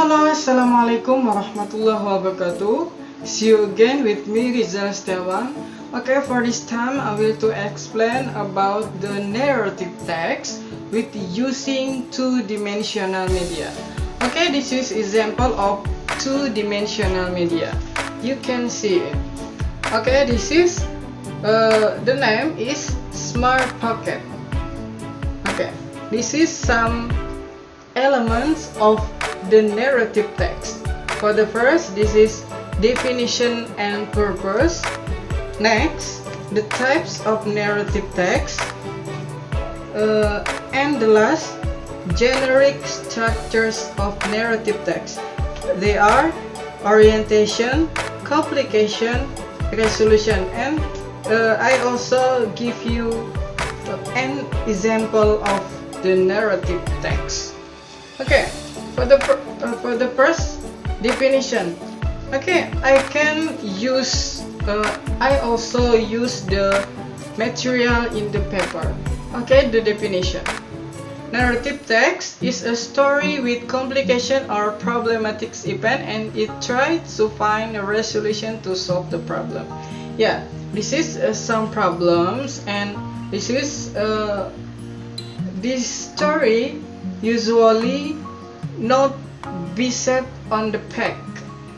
Halo, assalamualaikum warahmatullahi wabarakatuh. See you again with me, Rizal Setiawan. Okay, for this time I will to explain about the narrative text with using two-dimensional media. Okay, this is example of two-dimensional media. You can see it. Okay, this is the name is Smart Pocket. Okay, this is some elements of the narrative text. For the first, this is definition and purpose. Next, the types of narrative text. And the last, generic structures of narrative text. They are orientation, complication, resolution, and I also give you an example of the narrative text. Okay, for the first definition, okay, I also use the material in the paper. Okay, the definition. Narrative text is a story with complication or problematic event, and it tries to find a resolution to solve the problem. Yeah, this is some problems, and this is this story usually not be set on the page.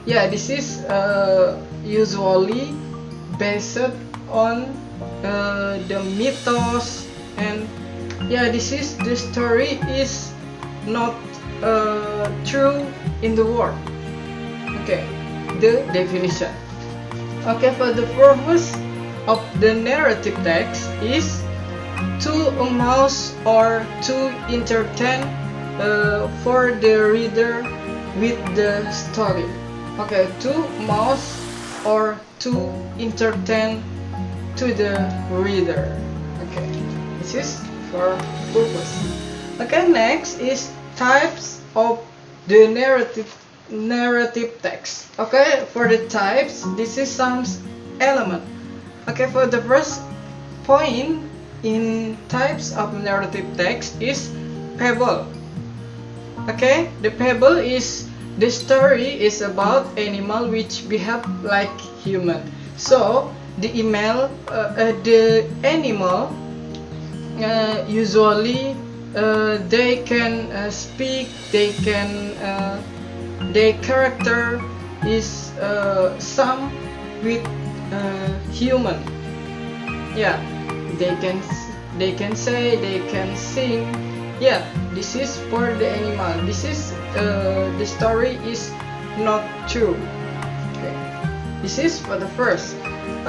Yeah, this is usually based on the mythos, and yeah, this is the story is not true in the world. Okay, the definition. Okay, for the purpose of the narrative text is to amuse or to entertain for the reader with the story. Okay, to amuse or to entertain to the reader. Okay, this is for purpose. Okay, next is types of the narrative text. Okay, for the types, this is some element. Okay, for the first point in types of narrative text is fable. Okay, the fable is the story is about animal which behave like human. So the animal usually they can speak, they can their character is some with human. Yeah, they can say, they can sing. Yeah, this is for the animal. This is the story is not true. Okay, this is for the first.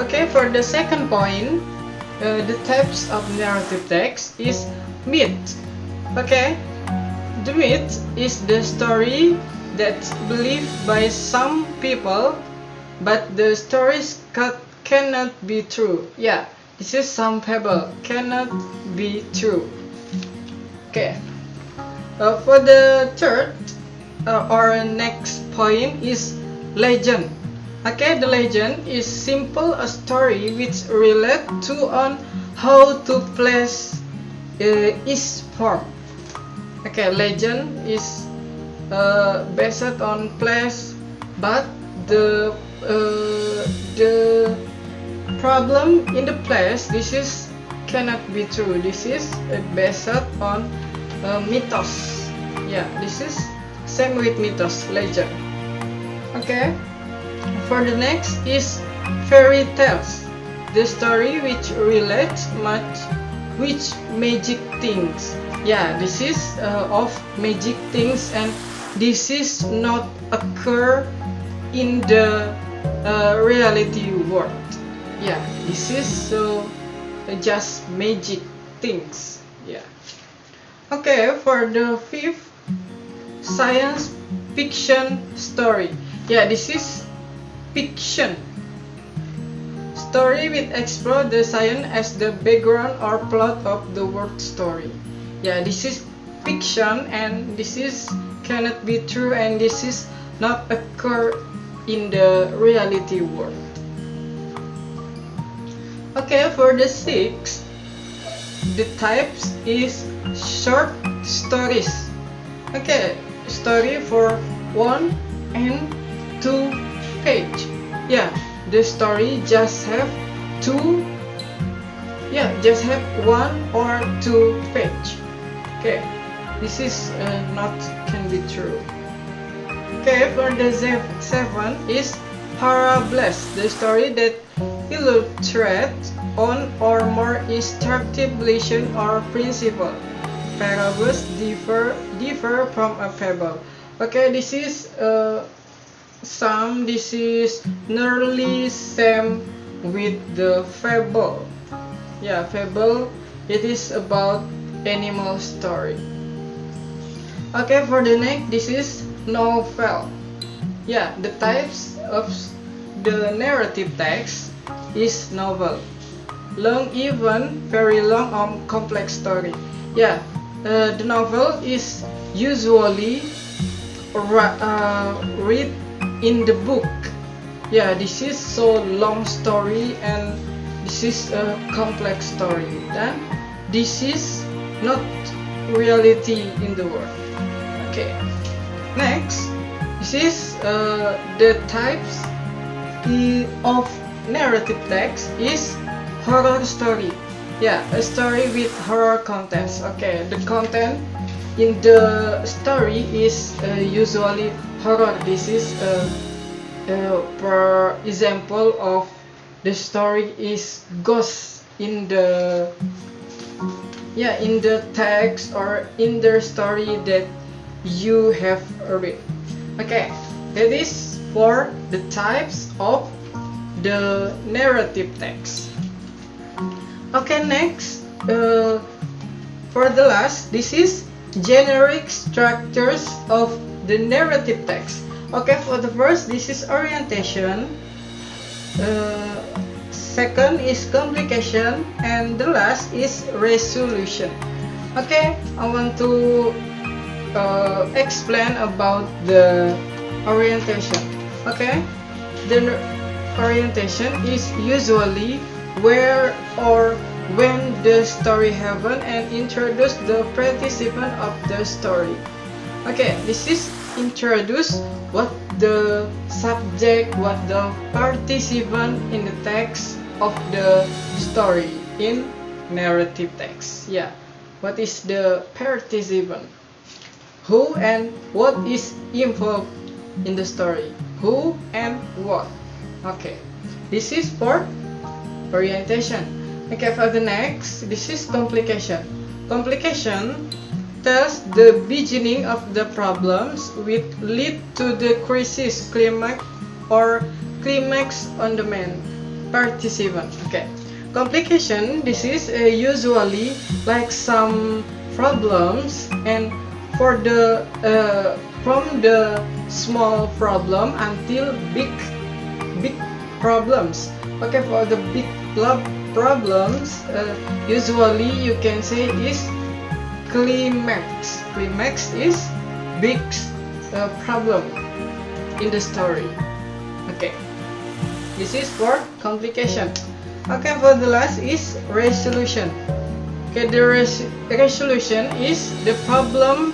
Okay, for the second point, the types of narrative text is myth. Okay, the myth is the story that's believed by some people, but the stories cannot be true. Yeah, this is some fable cannot be true. Okay, for the third or next point is legend. Okay, the legend is simple a story which relate to on how to place each form. Okay, legend is based on place, but the problem in the place, this is cannot be true. This is based on mythos. Yeah, this is same with mythos, legend. Okay, for the next is fairy tales, the story which relates much with magic things. Yeah, this is of magic things, and this is not occur in the reality world. Yeah, this is just magic things. Yeah. Okay, for the fifth, science fiction story. Yeah, this is fiction story which explore the science as the background or plot of the word story. Yeah, this is fiction, and this is cannot be true, and this is not occur in the reality world. Okay, for the sixth, the types is short stories. Okay, story for 1 and 2 page. Yeah, the story just have two. Yeah, just have 1 or 2 page. Okay, this is not can be true. Okay, for the 7 is parables, the story that illustrates on or more instructive lesson or principle. Parables differ from a fable. Okay, this is this is nearly same with the fable. Yeah, fable, it is about animal story. Okay, for the next, this is novel. Yeah, the types of the narrative text is novel. Long, even very long or complex story. Yeah, the novel is usually read in the book. Yeah, this is so long story and this is a complex story. Then this is not reality in the world. Okay, next, this is the types of narrative text is horror story. Yeah, a story with horror contents. Okay, the content in the story is usually horror. This is for example of the story is ghost in the text or in the story that you have read. Okay, that is for the types of the narrative text. Okay, next, for the last, this is generic structures of the narrative text. Okay, for the first, this is orientation. Second is complication, and the last is resolution. Okay, I want to explain about the orientation. Okay, the orientation is usually where or when the story happen and introduce the participant of the story. Okay, this is introduce what the subject, what the participant in the text of the story in narrative text. Yeah, what is the participant? Who and what is involved in the story? Who and what? Okay, this is for orientation. Okay, for the next, this is complication. Complication tells the beginning of the problems which lead to the crisis, climax, or climax on the main participant. Okay, complication, this is usually like some problems, and for the from the small problem until big problems. Okay, for the big problems, usually you can say is climax. Climax is big problem in the story. Okay, this is for complication. Okay, for the last is resolution. Okay, the resolution is the problem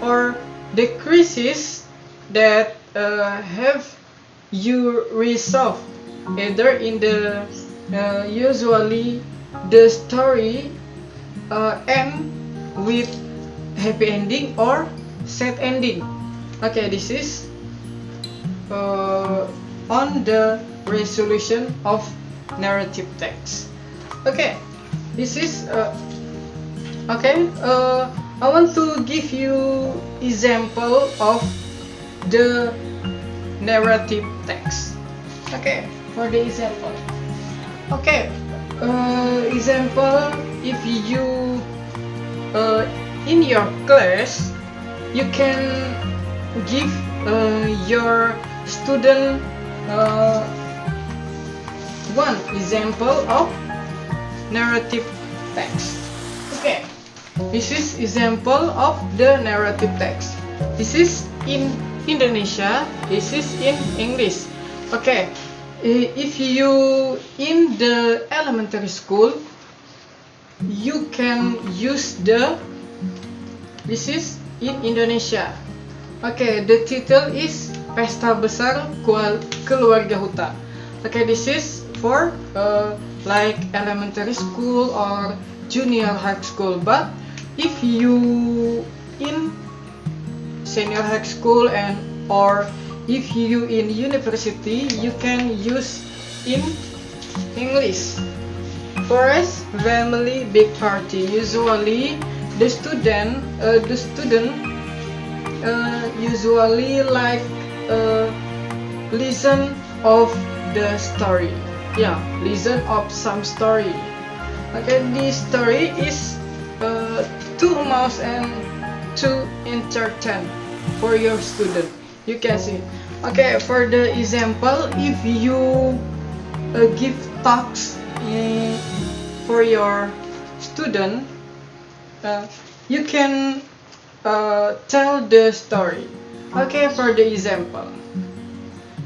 or the crisis that have you resolve, either in the usually the story end with happy ending or sad ending. Okay, this is on the resolution of narrative text. Okay, this is okay. I want to give you example of the narrative text. Okay, for the example. Okay, example, if you in your class, you can give your student one example of narrative text. Okay, this is example of the narrative text. This is in Indonesia, this is in English. Okay, if you in the elementary school, you can use the, this is in Indonesia. Okay, the title is Pesta Besar Keluarga Hutan. Okay, this is for like elementary school or junior high school. But if you in senior high school or if you in university, you can use in English. First, family big party. Usually, the student usually like listen of the story. Yeah, listen of some story. Okay, this story is too mouse and too entertain for your student. You can see. Okay, for the example, if you give talks for your student, you can tell the story. Okay, for the example,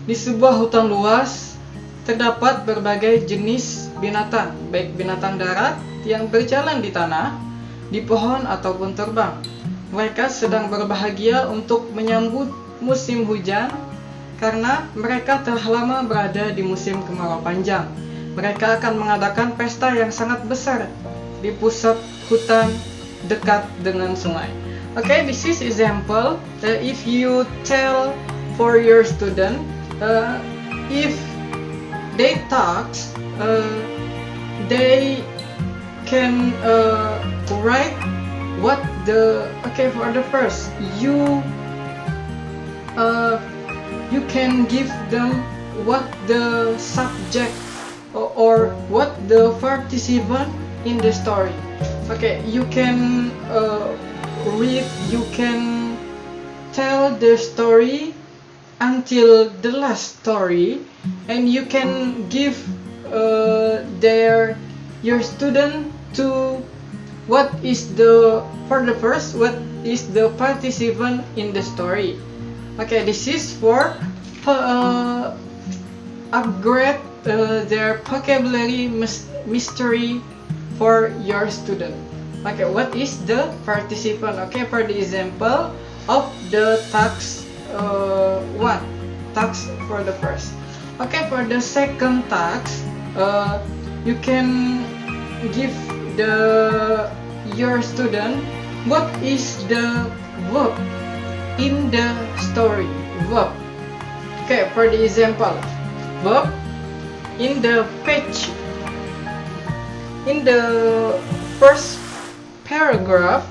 di sebuah hutan luas terdapat berbagai jenis binatang, baik binatang darat yang berjalan di tanah, di pohon ataupun terbang. Mereka sedang berbahagia untuk menyambut musim hujan karena mereka telah lama berada di musim kemarau panjang. Mereka akan mengadakan pesta yang sangat besar di pusat hutan dekat dengan sungai. Okay, this is example. If you tell for your student, if they talk, they can write what the for the first you can give them what the subject or what the participant in the story. Okay, you can read, you can tell the story until the last story, and you can give your student to what is the participant in the story. Okay, this is for upgrade their vocabulary mystery for your student. Okay, what is the participant? Okay, for the example of the task one, task for the first. Okay, for the second task, you can give your student what is the verb in the story. Verb. Okay, for the example, verb in the page, in the first paragraph.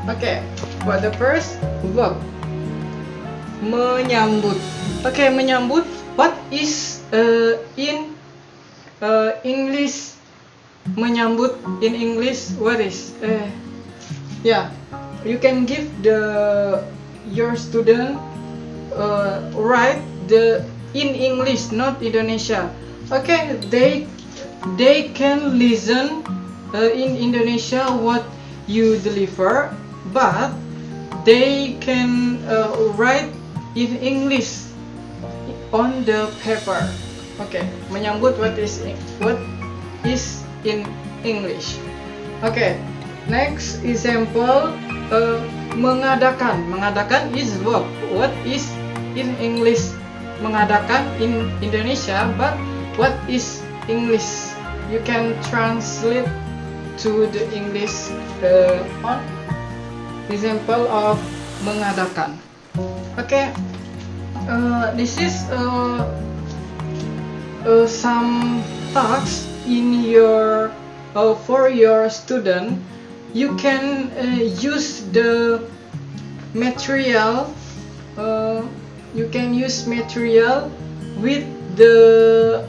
Okay, for the first verb, menyambut. Okay, menyambut. What is in English? Menyambut in English. What is? Yeah, you can give your student write the in English, not Indonesia. Okay, they can listen in Indonesia what you deliver, but they can write in English on the paper. Okay, menyambut what is in English. Okay, next example, mengadakan. Mengadakan is verb. What is in English? Mengadakan in Indonesia, but what is English? You can translate to the English on example of mengadakan. Okay, this is some tasks in your for your student. You can use the material. You can use material with the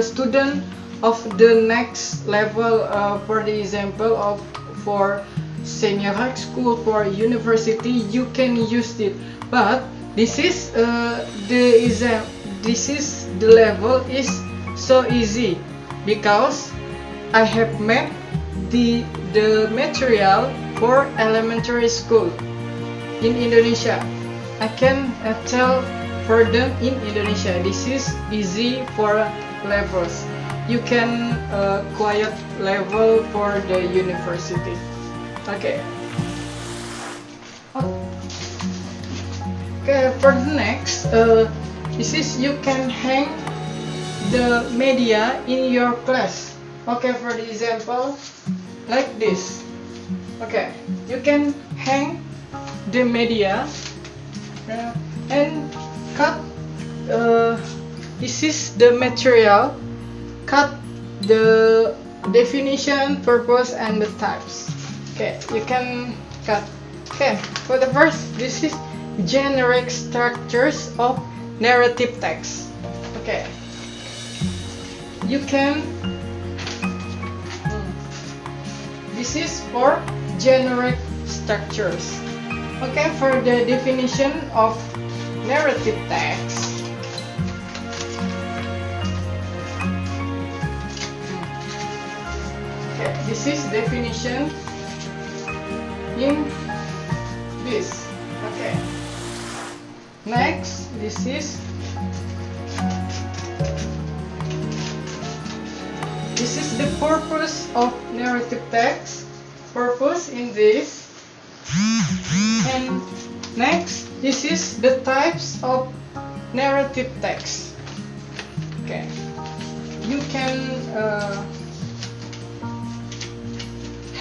student of the next level. For the example of for senior high school, for university, you can use it. But this is the level is so easy because I have made the material for elementary school in Indonesia. I can tell for them in Indonesia. This is easy for levels. You can quiet level for the university. Okay. Okay, for the next, this is you can hang the media in your class. Okay, for the example, like this. Okay, you can hang the media and cut. This is the material. Cut the definition, purpose, and the types. Okay, you can cut. Okay, for the first, this is generic structures of narrative text. Okay, you can. This is for generic structures. Okay, for the definition of narrative text. Okay, this is definition in this. Okay. Next, this is the purpose of narrative text. Purpose in this. And next, this is the types of narrative text. Okay. You can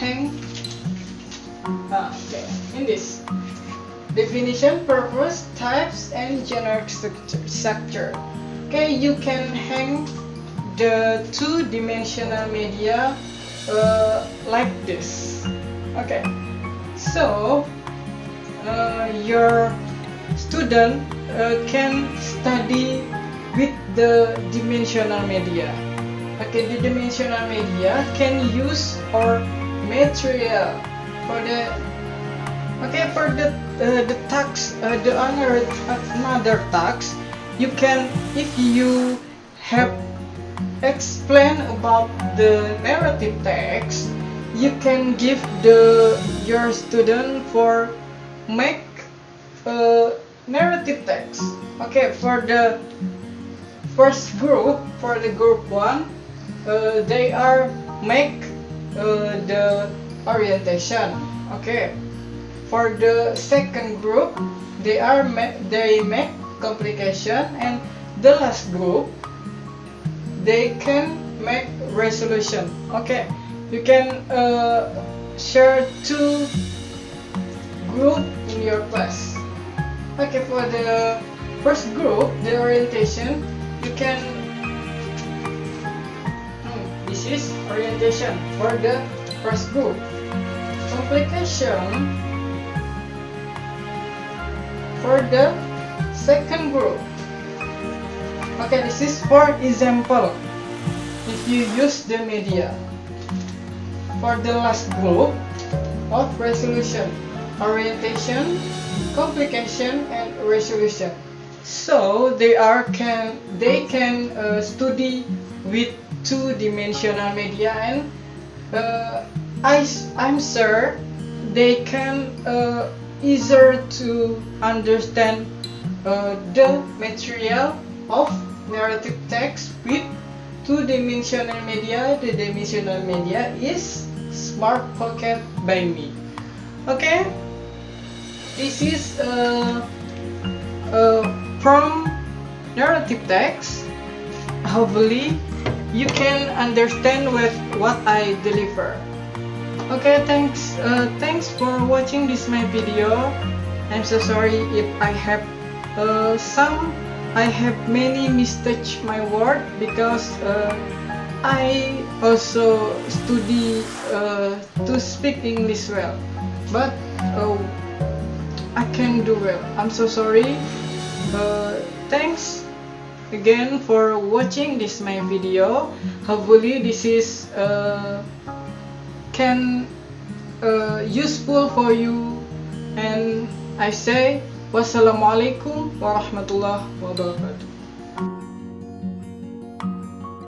hang okay, in this definition, purpose, types, and generic structure. Okay, you can hang the two-dimensional media like this. Okay, so your student can study with the dimensional media. Okay, the dimensional media can use or material for the tax, the another tax. You can, if you have explain about the narrative text, you can give your student for make narrative text. Okay, for the first group, for the group 1, they are make the orientation. Okay, for the second group, they make complication, and the last group they can make resolution. Okay, you can share 2 group in your class. Okay, for the first group, the orientation, you can this is orientation for the first group. Complication for the second group. Okay, this is for example if you use the media. For the last group of resolution, orientation, complication, and resolution. So they can study with two-dimensional media, and I'm sure they can easier to understand the material of narrative text with two-dimensional media. The dimensional media is Smart Pocket by me. Okay, this is from narrative text. Hopefully you can understand what I deliver. Okay, thanks for watching this my video. I'm so sorry if I have many mistakes my word, because I also study to speak English well, but I can do well. I'm so sorry. Thanks again for watching this my video. Hopefully this is can useful for you, and I say wassalamualaikum warahmatullahi wabarakatuh.